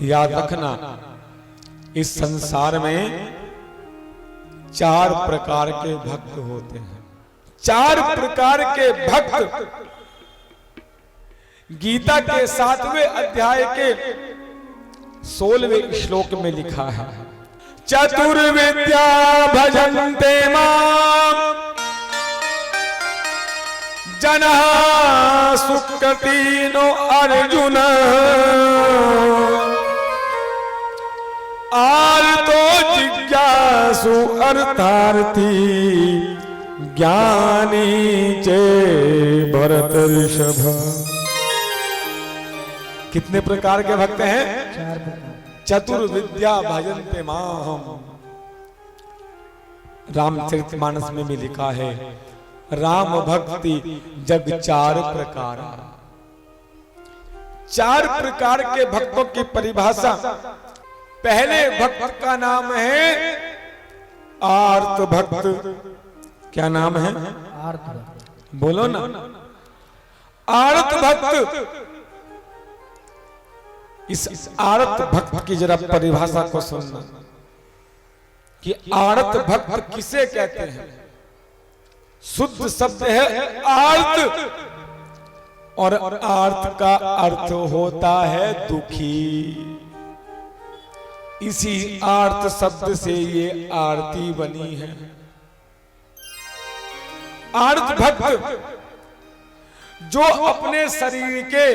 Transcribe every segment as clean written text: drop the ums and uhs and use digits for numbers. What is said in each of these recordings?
याद रखना, इस संसार में 4 प्रकार के भक्त होते हैं। 4 प्रकार के भक्त गीता के 7वें अध्याय के 16वें श्लोक में लिखा है। चतुर्विद्या भजन्ते मां जनः सुकृतिनो अर्जुन आर्तो जिज्ञासु अर्थार्थी ज्ञानी चे भरतर्षभ। कितने प्रकार के भक्त हैं? 4 प्रकार। चतुर्विद्या भजन्ते मां। रामचरितमानस में भी लिखा है, राम भक्ति जग 4 प्रकार। 4 प्रकार के भक्तों की परिभाषा। पहले भक्त का नाम है आर्त भक्त। क्या नाम है? आर्त भक्त। बोलो ना। आर्त भक्त। इस आर्त भक्त की जरा परिभाषा को सुनना कि आर्त भक्त किसे कहते हैं। शुद्ध शब्द है आर्त, और आर्त का अर्थ होता है दुखी। इसी आर्त शब्द से ये आरती बनी है। आर्त भक्त जो अपने शरीर के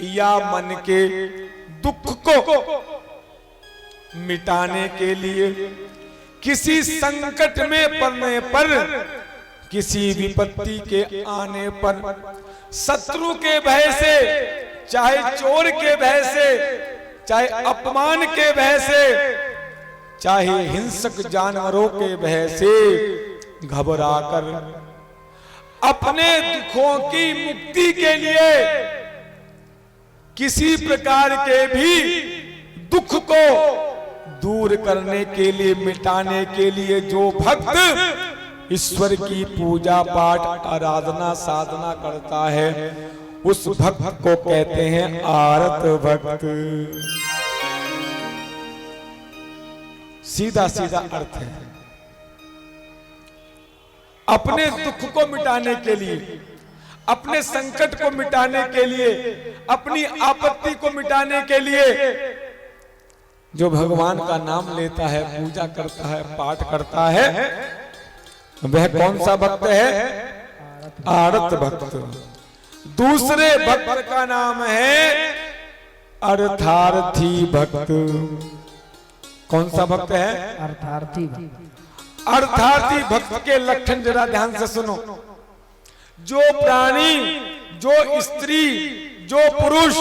या मन के दुख को मिटाने के लिए, किसी संकट में पड़ने पर, किसी विपत्ति के आने पर, शत्रु के भय से, चाहे चोर के भय से, चाहे अपमान के भय से, चाहे हिंसक जानवरों के भय से घबराकर अपने दुखों की मुक्ति के लिए, किसी प्रकार के भी दुख को दूर करने के लिए, मिटाने के लिए जो भक्त ईश्वर की पूजा पाठ आराधना साधना करता है, उस भक्त को कहते हैं आर्त भक्त। सीधा सीधा अर्थ है। अपने दुख को मिटाने के लिए, अपने संकट को मिटाने के लिए, अपनी आपत्ति को मिटाने के लिए जो भगवान का नाम लेता है, पूजा करता है, पाठ करता है, वह कौन सा भक्त है? आर्त भक्त। दूसरे भक्त का नाम है अर्थार्थी भक्त। कौन सा भक्त है? अर्थार्थी भक्त। अर्थार्थी भक्त के लक्षण जरा ध्यान से सुनो। जो प्राणी, जो स्त्री, जो पुरुष,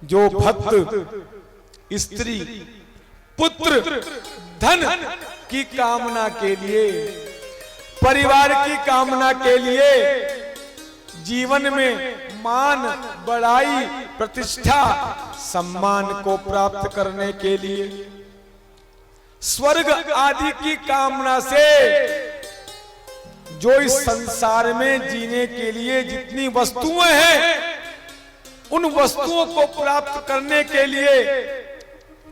जो भक्त स्त्री, पुत्र, धन की कामना के लिए, परिवार की कामना के लिए, जीवन में मान, बड़ाई, प्रतिष्ठा, सम्मान को प्राप्त करने के लिए, स्वर्ग आदि की कामना से, जो इस संसार में जीने के लिए जितनी वस्तुएं हैं, उन वस्तुओं को प्राप्त करने के लिए,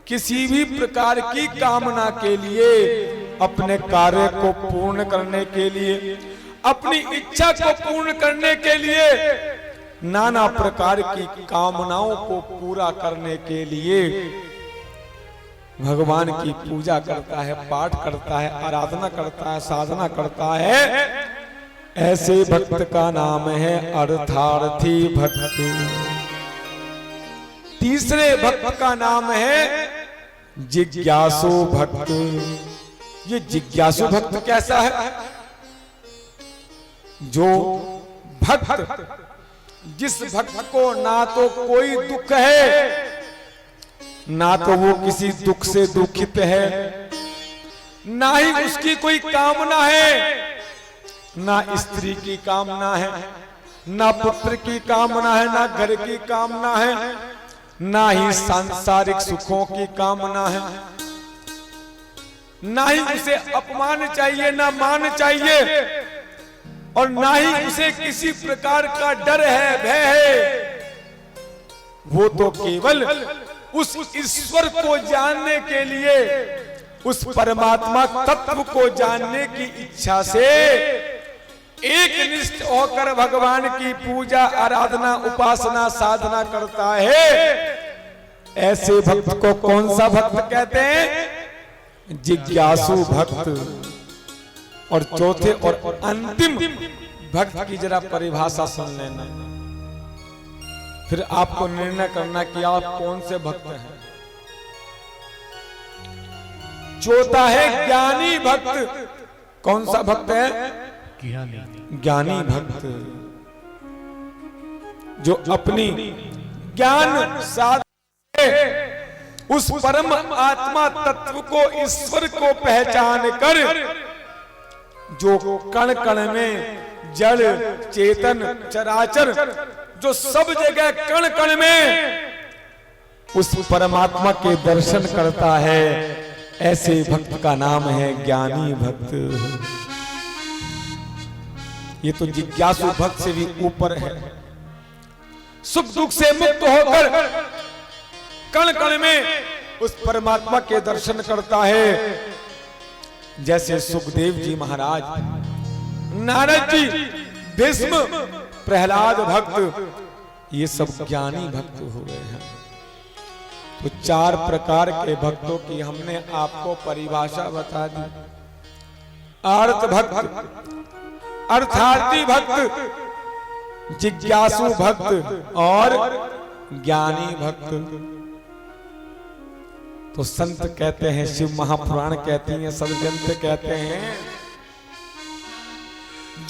किसी भी प्रकार की कामना के लिए, अपने कार्य को पूर्ण करने के लिए, अपनी इच्छा को पूर्ण करने के लिए, नाना प्रकार की कामनाओं को पूरा करने के लिए भगवान की पूजा करता है, पाठ करता है, आराधना करता है, साधना करता है, ऐसे भक्त का नाम है अर्थार्थी भक्त। तीसरे भक्त का नाम है जिज्ञासु भक्त। ये जिज्ञासु भक्त कैसा है? जो भक्त, जिस भक्त को ना तो कोई दुख है, ना तो वो किसी दुख से दुखित है, ना ही उसकी कोई कामना है, ना स्त्री की कामना है, ना पुत्र की कामना है, ना घर की कामना है, ना ही सांसारिक सुखों की कामना है, ना ही उसे अपमान चाहिए, ना मान चाहिए, और ना ही उसे किसी प्रकार का डर है, भय है। वो तो केवल उस ईश्वर को जानने के लिए, उस परमात्मा तत्व को जानने की इच्छा से एक निष्ठ होकर भगवान की पूजा आराधना उपासना साधना करता है, ऐसे भक्त को कौन सा भक्त कहते हैं? जिज्ञासु भक्त। और चौथे और अंतिम भक्त की जरा परिभाषा सुन लेना, फिर आपको निर्णय करना कि आप कौन से भक्त हैं। चौथा है ज्ञानी भक्त। कौन सा भक्त है? ज्ञानी भक्त, जो अपनी ज्ञान साधन उस परम आत्मा तत्व को, ईश्वर को पहचान कर, जो कण कण में जड़ चेतन चराचर, जो सब जगह कण कण में उस परमात्मा के दर्शन करता है, ऐसे भक्त का नाम है ज्ञानी भक्त। ये तो जिज्ञासु भक्त से भी ऊपर है। सुख दुख से मुक्त होकर कण कण में उस परमात्मा के दर्शन करता है, जैसे सुखदेव जी महाराज, नारद जी, भीष्म, प्रहलाद भक्त, ये सब ज्ञानी भक्त हो गए हैं। तो चार प्रकार के भक्तों की हमने आपको परिभाषा बता दी। आर्त भक्त, अर्थार्थी भक्त, जिज्ञासु भक्त और ज्ञानी भक्त। तो संत कहते हैं, शिव महापुराण कहती हैं, सदग्रंथ कहते हैं,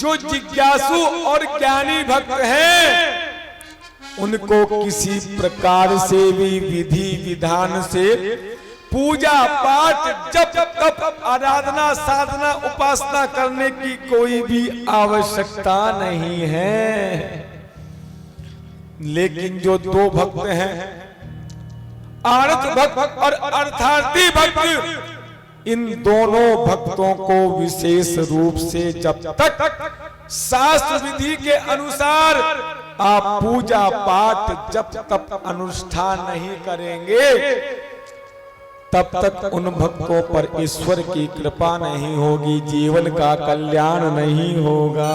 जो जिज्ञासु और ज्ञानी भक्त हैं, उनको किसी प्रकार से भी विधि विधान से पूजा पाठ जप तप आराधना साधना उपासना करने की कोई भी आवश्यकता नहीं है। लेकिन जो दो भक्त हैं, आर्त भक्त और अर्थार्थी भक्त, इन दोनों भक्तों को विशेष रूप से जब तक शास्त्र विधि के अनुसार आप पूजा पाठ जप तप अनुष्ठान नहीं करेंगे, तब तक उन भक्तों पर ईश्वर की कृपा नहीं होगी, जीवन का कल्याण नहीं होगा।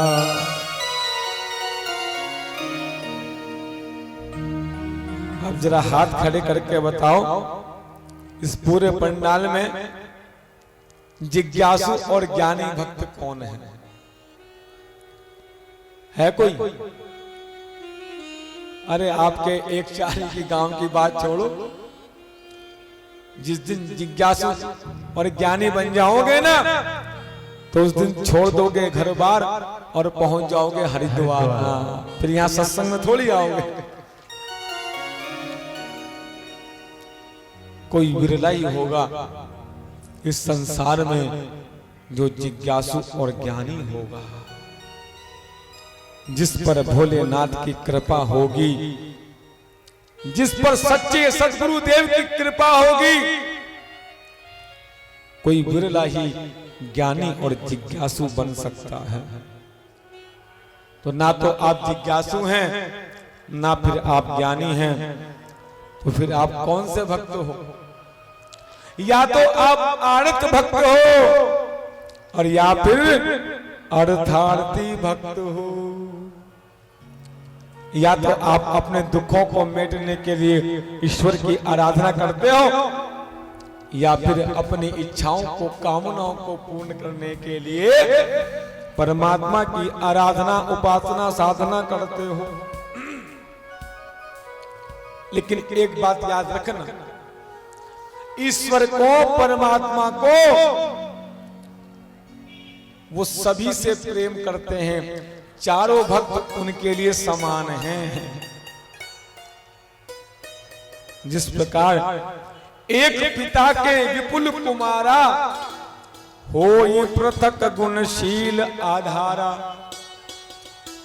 अब जरा हाथ खड़े करके बताओ, इस पूरे पंडाल में जिज्ञासु और ज्ञानी भक्त कौन है कोई? अरे आपके एक चारी की गांव की बात छोड़ो, जिस दिन जिज्ञासु और ज्ञानी बन जाओगे ना, तो उस दिन छोड़ दोगे घर बार और पहुंच जाओगे हरिद्वार। फिर यहां सत्संग में थोड़ी आओगे। कोई विरला ही होगा इस संसार में जो जिज्ञासु और ज्ञानी होगा, जिस पर भोलेनाथ की कृपा होगी, जिस पर सच्चे सद्गुरु देव की कृपा होगी। कोई विरला ही ज्ञानी और जिज्ञासु बन सकता है। तो ना तो आप जिज्ञासु हैं, ना फिर आप ज्ञानी हैं, तो फिर आप कौन से भक्त हो? या तो आप आर्त भक्त हो और या फिर अर्थार्थी भक्त हो। या तो आप अपने दुखों को मिटाने के लिए ईश्वर की आराधना करते हो, या फिर अपनी इच्छाओं को कामनाओं को पूर्ण करने के लिए परमात्मा की आराधना उपासना साधना करते हो। लेकिन एक बात याद रखना, ईश्वर को परमात्मा को वो सभी से प्रेम करते हैं, चारों भक्त उनके लिए समान हैं। जिस प्रकार एक पिता के विपुल कुमारा हो ये पृथक गुणशील आधारा।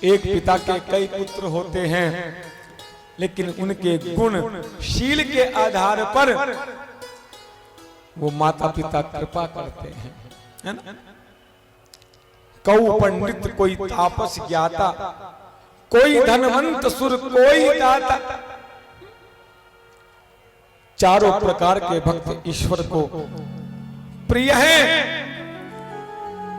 एक पिता के कई पुत्र होते हैं, लेकिन उनके गुण शील के आधार पर वो माता पिता कृपा करते हैं, है ना? कौ पंडित कोई तापस ज्ञाता, कोई धनवंत सुर कोई दाता। चारों प्रकार के भक्त ईश्वर को प्रिय हैं।